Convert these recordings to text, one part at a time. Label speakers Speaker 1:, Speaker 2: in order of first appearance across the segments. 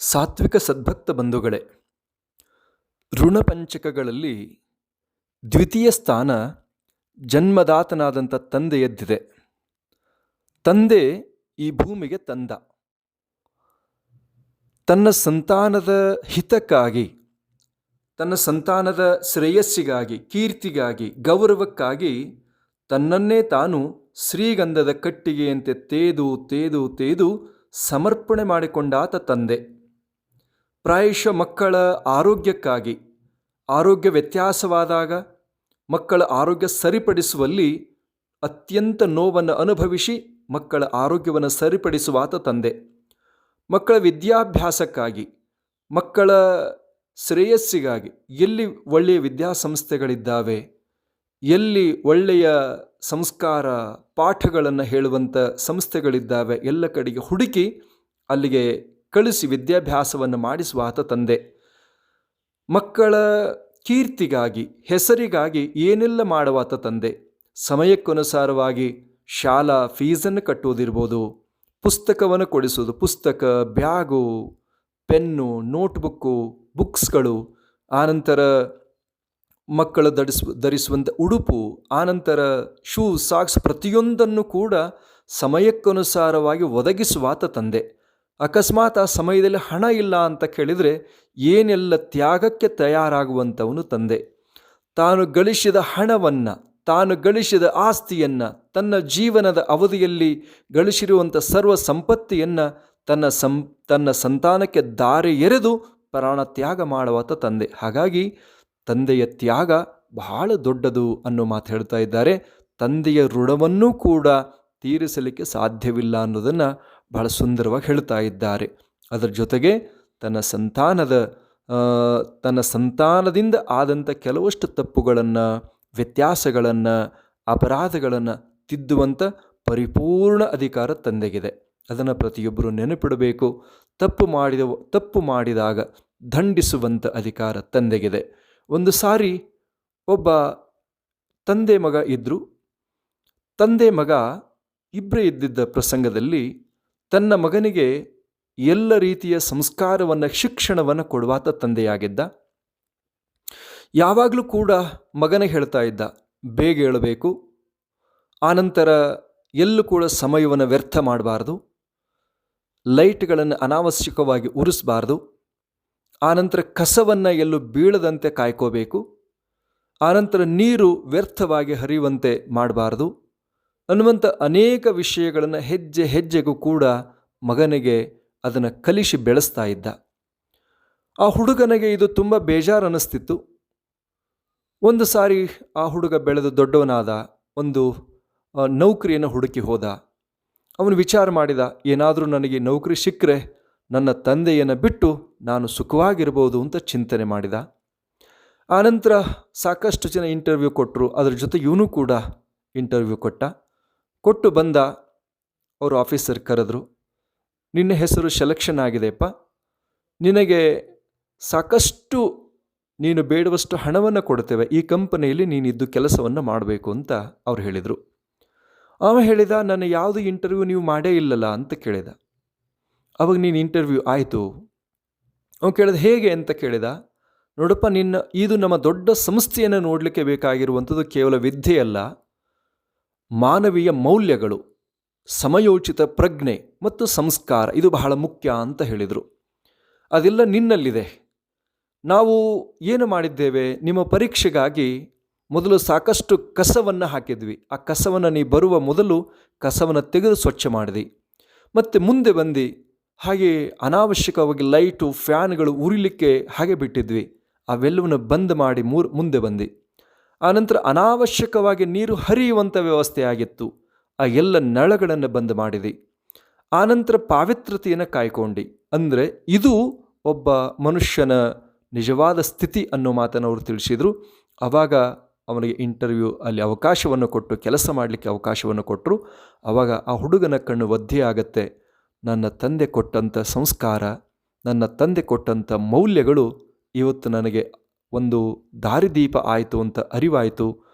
Speaker 1: ಸಾತ್ವಿಕ ಸದ್ಭಕ್ತ ಬಂಧುಗಳೇ, ಋಣಪಂಚಕಗಳಲ್ಲಿ ದ್ವಿತೀಯ ಸ್ಥಾನ ಜನ್ಮದಾತನಾದಂಥ ತಂದೆಯದ್ದಿದೆ. ತಂದೆ ಈ ಭೂಮಿಗೆ ತಂದ. ತನ್ನ ಸಂತಾನದ ಹಿತಕ್ಕಾಗಿ, ತನ್ನ ಸಂತಾನದ ಶ್ರೇಯಸ್ಸಿಗಾಗಿ, ಕೀರ್ತಿಗಾಗಿ, ಗೌರವಕ್ಕಾಗಿ ತನ್ನನ್ನೇ ತಾನು ಶ್ರೀಗಂಧದ ಕಟ್ಟಿಗೆಯಂತೆ ತೇದು ತೇದು ತೇದು ಸಮರ್ಪಣೆ ಮಾಡಿಕೊಂಡಾತ ತಂದೆ. ಪ್ರಾಯಶಃ ಮಕ್ಕಳ ಆರೋಗ್ಯಕ್ಕಾಗಿ, ಆರೋಗ್ಯ ವ್ಯತ್ಯಾಸವಾದಾಗ ಮಕ್ಕಳ ಆರೋಗ್ಯ ಸರಿಪಡಿಸುವಲ್ಲಿ ಅತ್ಯಂತ ನೋವನ್ನು ಅನುಭವಿಸಿ ಮಕ್ಕಳ ಆರೋಗ್ಯವನ್ನು ಸರಿಪಡಿಸುವಾತ ತಂದೆ. ಮಕ್ಕಳ ವಿದ್ಯಾಭ್ಯಾಸಕ್ಕಾಗಿ, ಮಕ್ಕಳ ಶ್ರೇಯಸ್ಸಿಗಾಗಿ ಎಲ್ಲಿ ಒಳ್ಳೆಯ ವಿದ್ಯಾಸಂಸ್ಥೆಗಳಿದ್ದಾವೆ, ಎಲ್ಲಿ ಒಳ್ಳೆಯ ಸಂಸ್ಕಾರ ಪಾಠಗಳನ್ನು ಹೇಳುವಂಥ ಸಂಸ್ಥೆಗಳಿದ್ದಾವೆ, ಎಲ್ಲ ಕಡೆಗೆ ಹುಡುಕಿ ಅಲ್ಲಿಗೆ ಕಳಿಸಿ ವಿದ್ಯಾಭ್ಯಾಸವನ್ನು ಮಾಡಿಸುವಾತ ತಂದೆ. ಮಕ್ಕಳ ಕೀರ್ತಿಗಾಗಿ, ಹೆಸರಿಗಾಗಿ ಏನೆಲ್ಲ ಮಾಡುವಾತ ತಂದೆ. ಸಮಯಕ್ಕನುಸಾರವಾಗಿ ಶಾಲಾ ಫೀಸನ್ನು ಕಟ್ಟುವುದಿರ್ಬೋದು, ಪುಸ್ತಕವನ್ನು ಕೊಡಿಸೋದು, ಪುಸ್ತಕ, ಬ್ಯಾಗು, ಪೆನ್ನು, ನೋಟ್ಬುಕ್ಕು, ಬುಕ್ಸ್ಗಳು, ಆನಂತರ ಮಕ್ಕಳು ಧರಿಸುವಂಥ ಉಡುಪು, ಆನಂತರ ಶೂ, ಸಾಕ್ಸ್ ಪ್ರತಿಯೊಂದನ್ನು ಕೂಡ ಸಮಯಕ್ಕನುಸಾರವಾಗಿ ಒದಗಿಸುವಾತ ತಂದೆ. ಅಕಸ್ಮಾತ್ ಆ ಸಮಯದಲ್ಲಿ ಹಣ ಇಲ್ಲ ಅಂತ ಕೇಳಿದರೆ ಏನೆಲ್ಲ ತ್ಯಾಗಕ್ಕೆ ತಯಾರಾಗುವಂಥವನು ತಂದೆ. ತಾನು ಗಳಿಸಿದ ಹಣವನ್ನು, ತಾನು ಗಳಿಸಿದ ಆಸ್ತಿಯನ್ನು, ತನ್ನ ಜೀವನದ ಅವಧಿಯಲ್ಲಿ ಗಳಿಸಿರುವಂಥ ಸರ್ವ ಸಂಪತ್ತಿಯನ್ನು ತನ್ನ ಸಂತಾನಕ್ಕೆ ದಾರಿ ಎರೆದು ಪ್ರಾಣ ತ್ಯಾಗ ಮಾಡುವಾತ ತಂದೆ. ಹಾಗಾಗಿ ತಂದೆಯ ತ್ಯಾಗ ಬಹಳ ದೊಡ್ಡದು ಅನ್ನೋ ಮಾತು ಹೇಳ್ತಾ ಇದ್ದಾರೆ. ತಂದೆಯ ಋಣವನ್ನೂ ಕೂಡ ತೀರಿಸಲಿಕ್ಕೆ ಸಾಧ್ಯವಿಲ್ಲ ಅನ್ನೋದನ್ನು ಬಹಳ ಸುಂದರವಾಗಿ ಹೇಳ್ತಾ ಇದ್ದಾರೆ. ಅದರ ಜೊತೆಗೆ ತನ್ನ ಸಂತಾನದಿಂದ ಆದಂಥ ಕೆಲವಷ್ಟು ತಪ್ಪುಗಳನ್ನು, ವ್ಯತ್ಯಾಸಗಳನ್ನು, ಅಪರಾಧಗಳನ್ನು ತಿದ್ದುವಂಥ ಪರಿಪೂರ್ಣ ಅಧಿಕಾರ ತಂದೆಗಿದೆ. ಅದನ್ನು ಪ್ರತಿಯೊಬ್ಬರು ನೆನಪಿಡಬೇಕು. ತಪ್ಪು ಮಾಡಿದಾಗ ದಂಡಿಸುವಂಥ ಅಧಿಕಾರ ತಂದೆಗಿದೆ. ಒಂದು ಸಾರಿ ಒಬ್ಬ ತಂದೆ ಮಗ ಇದ್ದರು. ತಂದೆ ಮಗ ಇಬ್ಬರೇ ಇದ್ದಿದ್ದ ಪ್ರಸಂಗದಲ್ಲಿ ತನ್ನ ಮಗನಿಗೆ ಎಲ್ಲ ರೀತಿಯ ಸಂಸ್ಕಾರವನ್ನು, ಶಿಕ್ಷಣವನ್ನು ಕೊಡುವಾತ ತಂದೆಯಾಗಿದ್ದ. ಯಾವಾಗಲೂ ಕೂಡ ಮಗನಿಗೆ ಹೇಳ್ತಾ ಇದ್ದ, ಬೇಗ ಏಳಬೇಕು, ಆನಂತರ ಎಲ್ಲೂ ಕೂಡ ಸಮಯವನ್ನು ವ್ಯರ್ಥ ಮಾಡಬಾರ್ದು, ಲೈಟ್ಗಳನ್ನು ಅನಾವಶ್ಯಕವಾಗಿ ಉರಿಸಬಾರ್ದು, ಆನಂತರ ಕಸವನ್ನು ಎಲ್ಲೂ ಬೀಳದಂತೆ ಕಾಯ್ಕೋಬೇಕು, ಆನಂತರ ನೀರು ವ್ಯರ್ಥವಾಗಿ ಹರಿಯುವಂತೆ ಮಾಡಬಾರ್ದು ಅನ್ನುವಂಥ ಅನೇಕ ವಿಷಯಗಳನ್ನು ಹೆಜ್ಜೆ ಹೆಜ್ಜೆಗೂ ಕೂಡ ಮಗನಿಗೆ ಅದನ್ನು ಕಲಿಸಿ ಬೆಳೆಸ್ತಾ ಇದ್ದ. ಆ ಹುಡುಗನಿಗೆ ಇದು ತುಂಬ ಬೇಜಾರು ಅನ್ನಿಸ್ತಿತ್ತು. ಒಂದು ಸಾರಿ ಆ ಹುಡುಗ ಬೆಳೆದು ದೊಡ್ಡವನಾದ, ಒಂದು ನೌಕರಿಯನ್ನು ಹುಡುಕಿ ಹೋದ. ಅವನು ವಿಚಾರ ಮಾಡಿದ, ಏನಾದರೂ ನನಗೆ ನೌಕರಿ ಸಿಕ್ಕರೆ ನನ್ನ ತಂದೆಯನ್ನು ಬಿಟ್ಟು ನಾನು ಸುಖವಾಗಿರ್ಬೋದು ಅಂತ ಚಿಂತನೆ ಮಾಡಿದ. ಆನಂತರ ಸಾಕಷ್ಟು ಜನ ಇಂಟರ್ವ್ಯೂ ಕೊಟ್ಟರು. ಅದರ ಜೊತೆ ಇವನು ಕೂಡ ಇಂಟರ್ವ್ಯೂ ಕೊಟ್ಟು ಬಂದ. ಅವರು ಆಫೀಸರ್ ಕರೆದ್ರು, ನಿನ್ನ ಹೆಸರು ಸೆಲೆಕ್ಷನ್ ಆಗಿದೆಯಪ್ಪ, ನಿನಗೆ ಸಾಕಷ್ಟು ನೀನು ಬೇಡುವಷ್ಟು ಹಣವನ್ನು ಕೊಡ್ತೇವೆ, ಈ ಕಂಪನಿಯಲ್ಲಿ ನೀನಿದ್ದು ಕೆಲಸವನ್ನು ಮಾಡಬೇಕು ಅಂತ ಅವ್ರು ಹೇಳಿದರು. ಅವ ಹೇಳಿದ, ನನ್ನ ಯಾವುದು ಇಂಟರ್ವ್ಯೂ ನೀವು ಮಾಡೇ ಇಲ್ಲಲ್ಲ ಅಂತ ಕೇಳಿದ. ಅವಾಗ ನೀನು ಇಂಟರ್ವ್ಯೂ ಆಯಿತು. ಅವನು ಕೇಳಿದ, ಹೇಗೆ ಅಂತ ಕೇಳಿದ. ನೋಡಪ್ಪ, ಇದು ನಮ್ಮ ದೊಡ್ಡ ಸಂಸ್ಥೆಯನ್ನು ನೋಡಲಿಕ್ಕೆ ಬೇಕಾಗಿರುವಂಥದ್ದು ಕೇವಲ ವಿದ್ಯೆಯಲ್ಲ, ಮಾನವೀಯ ಮೌಲ್ಯಗಳು, ಸಮಯೋಚಿತ ಪ್ರಜ್ಞೆ ಮತ್ತು ಸಂಸ್ಕಾರ, ಇದು ಬಹಳ ಮುಖ್ಯ ಅಂತ ಹೇಳಿದರು. ಅದೆಲ್ಲ ನಿನ್ನಲ್ಲಿದೆ. ನಾವು ಏನು ಮಾಡಿದ್ದೇವೆ, ನಿಮ್ಮ ಪರೀಕ್ಷೆಗಾಗಿ ಮೊದಲು ಸಾಕಷ್ಟು ಕಸವನ್ನು ಹಾಕಿದ್ವಿ. ಆ ಕಸವನ್ನು ನೀ ಬರುವ ಮೊದಲು ಕಸವನ್ನು ತೆಗೆದು ಸ್ವಚ್ಛ ಮಾಡಿದಿ. ಮತ್ತು ಮುಂದೆ ಬಂದು ಹಾಗೆ ಅನಾವಶ್ಯಕವಾಗಿ ಲೈಟು, ಫ್ಯಾನ್ಗಳು ಉರಿಲಿಕ್ಕೆ ಹಾಗೆ ಬಿಟ್ಟಿದ್ವಿ, ಅವೆಲ್ಲವನ್ನು ಬಂದ್ ಮಾಡಿ ಮುಂದೆ ಬಂದು. ಆನಂತರ ಅನಾವಶ್ಯಕವಾಗಿ ನೀರು ಹರಿಯುವಂಥ ವ್ಯವಸ್ಥೆ ಆಗಿತ್ತು, ಆ ಎಲ್ಲ ನಳಗಳನ್ನು ಬಂದ್ ಮಾಡಿದಿ. ಆನಂತರ ಪಾವಿತ್ರತೆಯನ್ನು ಕಾಯ್ಕೊಂಡು. ಅಂದರೆ ಇದು ಒಬ್ಬ ಮನುಷ್ಯನ ನಿಜವಾದ ಸ್ಥಿತಿ ಅನ್ನೋ ಮಾತನ್ನು ಅವರು ತಿಳಿಸಿದರು. ಆವಾಗ ಅವನಿಗೆ ಇಂಟರ್ವ್ಯೂ ಅಲ್ಲಿ ಅವಕಾಶವನ್ನು ಕೊಟ್ಟು, ಕೆಲಸ ಮಾಡಲಿಕ್ಕೆ ಅವಕಾಶವನ್ನು ಕೊಟ್ಟರು. ಆವಾಗ ಆ ಹುಡುಗನ ಕಣ್ಣು ಒದ್ದೆ ಆಗತ್ತೆ. ನನ್ನ ತಂದೆ ಕೊಟ್ಟಂಥ ಸಂಸ್ಕಾರ, ನನ್ನ ತಂದೆ ಕೊಟ್ಟಂಥ ಮೌಲ್ಯಗಳು ಇವತ್ತು ನನಗೆ ಒಂದು ದಾರಿದೀಪ ಆಯಿತು ಅಂತ ಅರಿವಾಯಿತು.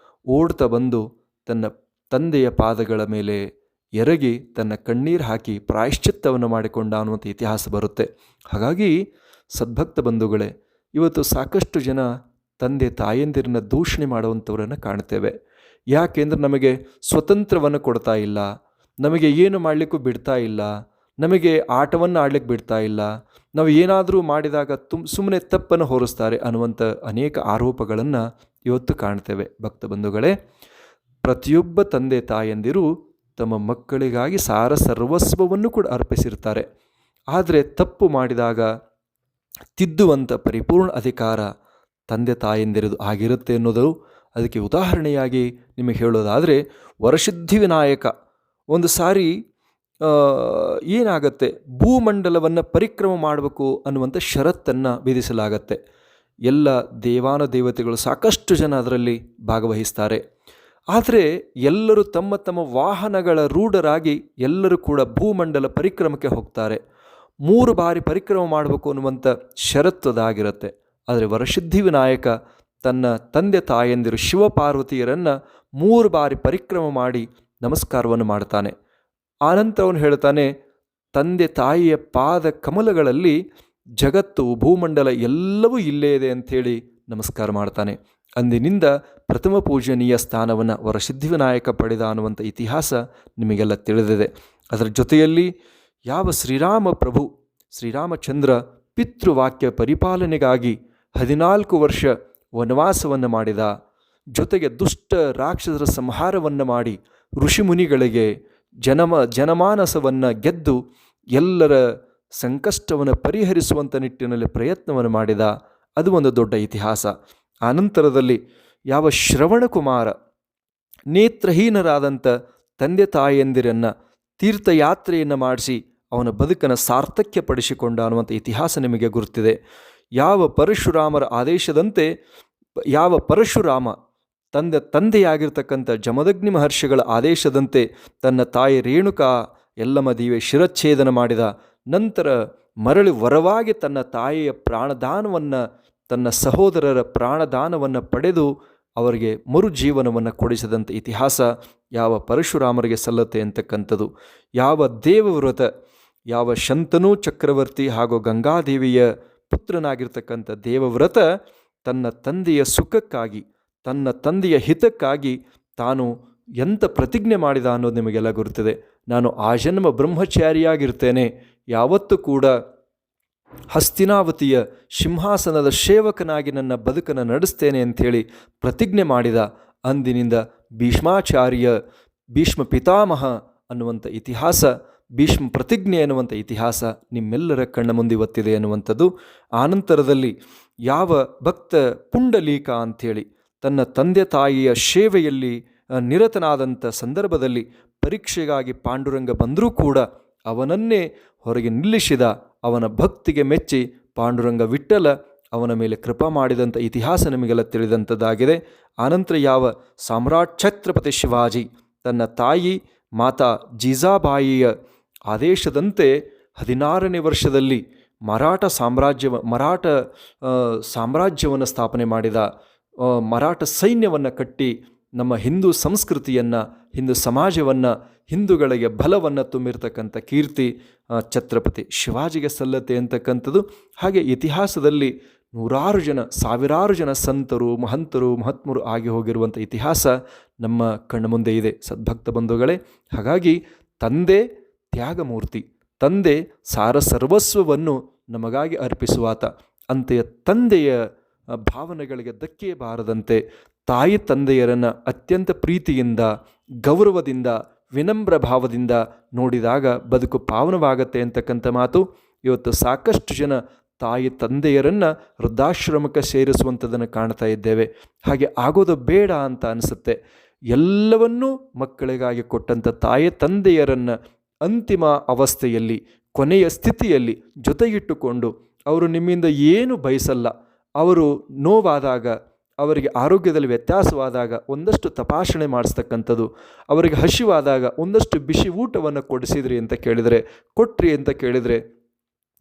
Speaker 1: ಓಡ್ತಾ ಬಂದು ತನ್ನ ತಂದೆಯ ಪಾದಗಳ ಮೇಲೆ ಎರಗಿ ತನ್ನ ಕಣ್ಣೀರು ಹಾಕಿ ಪ್ರಾಯಶ್ಚಿತ್ತವನ್ನು ಮಾಡಿಕೊಂಡ ಅನ್ನುವಂಥ ಇತಿಹಾಸ ಬರುತ್ತೆ. ಹಾಗಾಗಿ ಸದ್ಭಕ್ತ ಬಂಧುಗಳೇ, ಇವತ್ತು ಸಾಕಷ್ಟು ಜನ ತಂದೆ ತಾಯಂದಿರನ್ನ ದೂಷಣೆ ಮಾಡುವಂಥವರನ್ನು ಕಾಣ್ತೇವೆ. ಯಾಕೆಂದ್ರೆ ನಮಗೆ ಸ್ವತಂತ್ರವನ್ನು ಕೊಡ್ತಾ ಇಲ್ಲ, ನಮಗೆ ಏನು ಮಾಡಲಿಕ್ಕೂ ಬಿಡ್ತಾ ಇಲ್ಲ, ನಮಗೆ ಆಟವನ್ನು ಆಡ್ಲಿಕ್ಕೆ ಬಿಡ್ತಾ ಇಲ್ಲ, ನಾವು ಏನಾದರೂ ಮಾಡಿದಾಗ ಸುಮ್ಮನೆ ತಪ್ಪನ್ನು ಹೊರಿಸ್ತಾರೆ ಅನ್ನುವಂಥ ಅನೇಕ ಆರೋಪಗಳನ್ನು ಇವತ್ತು ಕಾಣ್ತೇವೆ. ಭಕ್ತ ಬಂಧುಗಳೇ, ಪ್ರತಿಯೊಬ್ಬ ತಂದೆ ತಾಯಂದಿರು ತಮ್ಮ ಮಕ್ಕಳಿಗಾಗಿ ಸರ್ವಸ್ವವನ್ನು ಕೂಡ ಅರ್ಪಿಸಿರ್ತಾರೆ. ಆದರೆ ತಪ್ಪು ಮಾಡಿದಾಗ ತಿದ್ದುವಂಥ ಪರಿಪೂರ್ಣ ಅಧಿಕಾರ ತಂದೆ ತಾಯಂದಿರದು ಆಗಿರುತ್ತೆ ಅನ್ನೋದು. ಅದಕ್ಕೆ ಉದಾಹರಣೆಯಾಗಿ ನಿಮಗೆ ಹೇಳೋದಾದರೆ, ವರಸಿದ್ಧಿ ವಿನಾಯಕ ಒಂದು ಸಾರಿ ಏನಾಗತ್ತೆ, ಭೂಮಂಡಲವನ್ನು ಪರಿಕ್ರಮ ಮಾಡಬೇಕು ಅನ್ನುವಂಥ ಷರತ್ತನ್ನು ವಿಧಿಸಲಾಗತ್ತೆ. ಎಲ್ಲ ದೇವಾನುದೇವತೆಗಳು ಸಾಕಷ್ಟು ಜನ ಅದರಲ್ಲಿ ಭಾಗವಹಿಸ್ತಾರೆ. ಆದರೆ ಎಲ್ಲರೂ ತಮ್ಮ ತಮ್ಮ ವಾಹನಗಳ ರೂಢರಾಗಿ ಎಲ್ಲರೂ ಕೂಡ ಭೂಮಂಡಲ ಪರಿಕ್ರಮಕ್ಕೆ ಹೋಗ್ತಾರೆ. 3 ಬಾರಿ ಪರಿಕ್ರಮ ಮಾಡಬೇಕು ಅನ್ನುವಂಥ ಷರತ್ತು ಅದಾಗಿರುತ್ತೆ. ಆದರೆ ವರಸಿದ್ಧಿ ವಿನಾಯಕ ತನ್ನ ತಂದೆ ತಾಯಂದಿರು ಶಿವಪಾರ್ವತಿಯರನ್ನು 3 ಬಾರಿ ಪರಿಕ್ರಮ ಮಾಡಿ ನಮಸ್ಕಾರವನ್ನು ಮಾಡ್ತಾನೆ. ಆನಂತರ ಅವನು ಹೇಳ್ತಾನೆ, ತಂದೆ ತಾಯಿಯ ಪಾದ ಕಮಲಗಳಲ್ಲಿ ಜಗತ್ತು ಭೂಮಂಡಲ ಎಲ್ಲವೂ ಇಲ್ಲೇ ಇದೆ ಅಂಥೇಳಿ ನಮಸ್ಕಾರ ಮಾಡ್ತಾನೆ. ಅಂದಿನಿಂದ ಪ್ರಥಮ ಪೂಜನೀಯ ಸ್ಥಾನವನ್ನು ವರಸಿದ್ಧಿ ವಿನಾಯಕ ಪಡೆದ ಅನ್ನುವಂಥ ಇತಿಹಾಸ ನಿಮಗೆಲ್ಲ ತಿಳಿದಿದೆ. ಅದರ ಜೊತೆಯಲ್ಲಿ ಯಾವ ಶ್ರೀರಾಮ ಪ್ರಭು ಶ್ರೀರಾಮಚಂದ್ರ ಪಿತೃವಾಕ್ಯ ಪರಿಪಾಲನೆಗಾಗಿ 14 ವರ್ಷ ವನವಾಸವನ್ನು ಮಾಡಿದ, ಜೊತೆಗೆ ದುಷ್ಟ ರಾಕ್ಷಸರ ಸಂಹಾರವನ್ನು ಮಾಡಿ ಋಷಿಮುನಿಗಳಿಗೆ ಜನಮಾನಸವನ್ನು ಗೆದ್ದು ಎಲ್ಲರ ಸಂಕಷ್ಟವನ್ನು ಪರಿಹರಿಸುವಂಥ ನಿಟ್ಟಿನಲ್ಲಿ ಪ್ರಯತ್ನವನ್ನು ಮಾಡಿದ, ಅದು ಒಂದು ದೊಡ್ಡ ಇತಿಹಾಸ. ಆನಂತರದಲ್ಲಿ ಯಾವ ಶ್ರವಣಕುಮಾರ ನೇತ್ರಹೀನರಾದಂಥ ತಂದೆ ತಾಯಂದಿರನ್ನು ತೀರ್ಥಯಾತ್ರೆಯನ್ನು ಮಾಡಿಸಿ ಅವನ ಬದುಕನ್ನು ಸಾರ್ಥಕ್ಯಪಡಿಸಿಕೊಂಡ ಅನ್ನುವಂಥ ಇತಿಹಾಸ ನಿಮಗೆ ಗುರುತಿದೆ. ಯಾವ ಪರಶುರಾಮರ ಆದೇಶದಂತೆ ಯಾವ ಪರಶುರಾಮ ತಂದೆಯಾಗಿರ್ತಕ್ಕಂಥ ಜಮದಗ್ನಿ ಮಹರ್ಷಿಗಳ ಆದೇಶದಂತೆ ತನ್ನ ತಾಯಿ ರೇಣುಕಾ ಯಲ್ಲಮ್ಮ ದೇವಿಯ ಶಿರಚ್ಛೇದನ ಮಾಡಿದ ನಂತರ ಮರಳಿ ವರವಾಗಿ ತನ್ನ ತಾಯಿಯ ಪ್ರಾಣದಾನವನ್ನು, ತನ್ನ ಸಹೋದರರ ಪ್ರಾಣದಾನವನ್ನು ಪಡೆದು ಅವರಿಗೆ ಮರುಜೀವನವನ್ನು ಕೊಡಿಸಿದಂಥ ಇತಿಹಾಸ ಯಾವ ಪರಶುರಾಮರಿಗೆ ಸಲ್ಲತ್ತೆ ಅಂತಕ್ಕಂಥದ್ದು. ಯಾವ ದೇವವ್ರತ, ಯಾವ ಶಂತನು ಚಕ್ರವರ್ತಿ ಹಾಗೂ ಗಂಗಾದೇವಿಯ ಪುತ್ರನಾಗಿರ್ತಕ್ಕಂಥ ದೇವವ್ರತ ತನ್ನ ತಂದೆಯ ಸುಖಕ್ಕಾಗಿ, ತನ್ನ ತಂದೆಯ ಹಿತಕ್ಕಾಗಿ ತಾನು ಎಂಥ ಪ್ರತಿಜ್ಞೆ ಮಾಡಿದ ಅನ್ನೋದು ನಿಮಗೆಲ್ಲ ಗುರುತಿದೆ. ನಾನು ಆಜನ್ಮ ಬ್ರಹ್ಮಚಾರಿಯಾಗಿರ್ತೇನೆ, ಯಾವತ್ತೂ ಕೂಡ ಹಸ್ತಿನಾವತಿಯ ಸಿಂಹಾಸನದ ಸೇವಕನಾಗಿ ನನ್ನ ಬದುಕನ್ನು ನಡೆಸ್ತೇನೆ ಅಂಥೇಳಿ ಪ್ರತಿಜ್ಞೆ ಮಾಡಿದ. ಅಂದಿನಿಂದ ಭೀಷ್ಮಾಚಾರ್ಯ, ಭೀಷ್ಮ ಪಿತಾಮಹ ಅನ್ನುವಂಥ ಇತಿಹಾಸ, ಭೀಷ್ಮ ಪ್ರತಿಜ್ಞೆ ಅನ್ನುವಂಥ ಇತಿಹಾಸ ನಿಮ್ಮೆಲ್ಲರ ಕಣ್ಣ ಮುಂದೆ ಇವತ್ತಿದೆ ಅನ್ನುವಂಥದ್ದು. ಆನಂತರದಲ್ಲಿ ಯಾವ ಭಕ್ತ ಪುಂಡಲೀಕ ಅಂಥೇಳಿ ತನ್ನ ತಂದೆ ತಾಯಿಯ ಸೇವೆಯಲ್ಲಿ ನಿರತನಾದಂಥ ಸಂದರ್ಭದಲ್ಲಿ ಪರೀಕ್ಷೆಗಾಗಿ ಪಾಂಡುರಂಗ ಬಂದರೂ ಕೂಡ ಅವನನ್ನೇ ಹೊರಗೆ ನಿಲ್ಲಿಸಿದ, ಅವನ ಭಕ್ತಿಗೆ ಮೆಚ್ಚಿ ಪಾಂಡುರಂಗ ವಿಠ್ಠಲ ಅವನ ಮೇಲೆ ಕೃಪಾ ಮಾಡಿದಂಥ ಇತಿಹಾಸ ನಿಮಗೆಲ್ಲ ತಿಳಿದಂಥದ್ದಾಗಿದೆ. ಆನಂತರ ಯಾವ ಸಾಮ್ರಾಟ್ ಛತ್ರಪತಿ ಶಿವಾಜಿ ತನ್ನ ತಾಯಿ ಮಾತಾ ಜೀಜಾಬಾಯಿಯ ಆದೇಶದಂತೆ 16ನೇ ವರ್ಷದಲ್ಲಿ ಮರಾಠ ಸಾಮ್ರಾಜ್ಯವನ್ನು ಸ್ಥಾಪನೆ ಮಾಡಿದ, ಮರಾಠ ಸೈನ್ಯವನ್ನು ಕಟ್ಟಿ ನಮ್ಮ ಹಿಂದೂ ಸಂಸ್ಕೃತಿಯನ್ನು, ಹಿಂದೂ ಸಮಾಜವನ್ನು, ಹಿಂದೂಗಳಿಗೆ ಬಲವನ್ನು ತುಂಬಿರ್ತಕ್ಕಂಥ ಕೀರ್ತಿ ಛತ್ರಪತಿ ಶಿವಾಜಿಗೆ ಸಲ್ಲತ್ತೆ ಅಂತಕ್ಕಂಥದ್ದು. ಹಾಗೆ ಇತಿಹಾಸದಲ್ಲಿ ನೂರಾರು ಜನ, ಸಾವಿರಾರು ಜನ ಸಂತರು, ಮಹಂತರು, ಮಹಾತ್ಮರು ಆಗಿ ಹೋಗಿರುವಂಥ ಇತಿಹಾಸ ನಮ್ಮ ಕಣ್ಣ ಮುಂದೆ ಇದೆ ಸದ್ಭಕ್ತ ಬಂಧುಗಳೇ. ಹಾಗಾಗಿ ತಂದೆ ತ್ಯಾಗಮೂರ್ತಿ, ತಂದೆ ಸರ್ವಸ್ವವನ್ನು ನಮಗಾಗಿ ಅರ್ಪಿಸುವಾತ. ಅಂತೆಯ ತಂದೆಯ ಭಾವನೆಗಳಿಗೆ ಧಕ್ಕೆ ಬಾರದಂತೆ ತಾಯಿ ತಂದೆಯರನ್ನು ಅತ್ಯಂತ ಪ್ರೀತಿಯಿಂದ, ಗೌರವದಿಂದ, ವಿನಮ್ರ ಭಾವದಿಂದ ನೋಡಿದಾಗ ಬದುಕು ಪಾವನವಾಗತ್ತೆ ಅಂತಕ್ಕಂಥ ಮಾತು. ಇವತ್ತು ಸಾಕಷ್ಟು ಜನ ತಾಯಿ ತಂದೆಯರನ್ನು ವೃದ್ಧಾಶ್ರಮಕ್ಕೆ ಸೇರಿಸುವಂಥದ್ದನ್ನು ಕಾಣ್ತಾ ಇದ್ದೇವೆ. ಹಾಗೆ ಆಗೋದು ಬೇಡ ಅಂತ ಅನಿಸುತ್ತೆ. ಎಲ್ಲವನ್ನೂ ಮಕ್ಕಳಿಗಾಗಿ ಕೊಟ್ಟಂಥ ತಾಯಿ ತಂದೆಯರನ್ನು ಅಂತಿಮ ಅವಸ್ಥೆಯಲ್ಲಿ, ಕೊನೆಯ ಸ್ಥಿತಿಯಲ್ಲಿ ಜೊತೆಗಿಟ್ಟುಕೊಂಡು ಅವರು ನಿಮ್ಮಿಂದ ಏನು ಬಯಸಲ್ಲ, ಅವರು ನೋವಾದಾಗ, ಅವರಿಗೆ ಆರೋಗ್ಯದಲ್ಲಿ ವ್ಯತ್ಯಾಸವಾದಾಗ ಒಂದಷ್ಟು ತಪಾಸಣೆ ಮಾಡಿಸ್ತಕ್ಕಂಥದ್ದು, ಅವರಿಗೆ ಹಸಿವಾದಾಗ ಒಂದಷ್ಟು ಬಿಸಿ ಊಟವನ್ನು ಕೊಡಿಸಿದ್ರಿ ಅಂತ ಕೇಳಿದರೆ, ಕೊಟ್ರಿ ಅಂತ ಕೇಳಿದರೆ,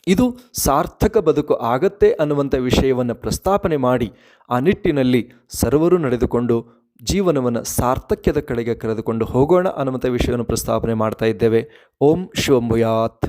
Speaker 1: ಇದು ಸಾರ್ಥಕ ಬದುಕು ಆಗತ್ತೆ ಅನ್ನುವಂಥ ವಿಷಯವನ್ನು ಪ್ರಸ್ತಾಪನೆ ಮಾಡಿ ಆ ನಿಟ್ಟಿನಲ್ಲಿ ಸರ್ವರು ನಡೆದುಕೊಂಡು ಜೀವನವನ್ನು ಸಾರ್ಥಕ್ಯದ ಕಡೆಗೆ ಕರೆದುಕೊಂಡು ಹೋಗೋಣ ಅನ್ನುವಂಥ ವಿಷಯವನ್ನು ಪ್ರಸ್ತಾಪನೆ ಮಾಡ್ತಾ ಇದ್ದೇವೆ. ಓಂ ಶಿವಂಭುಯಾತ್.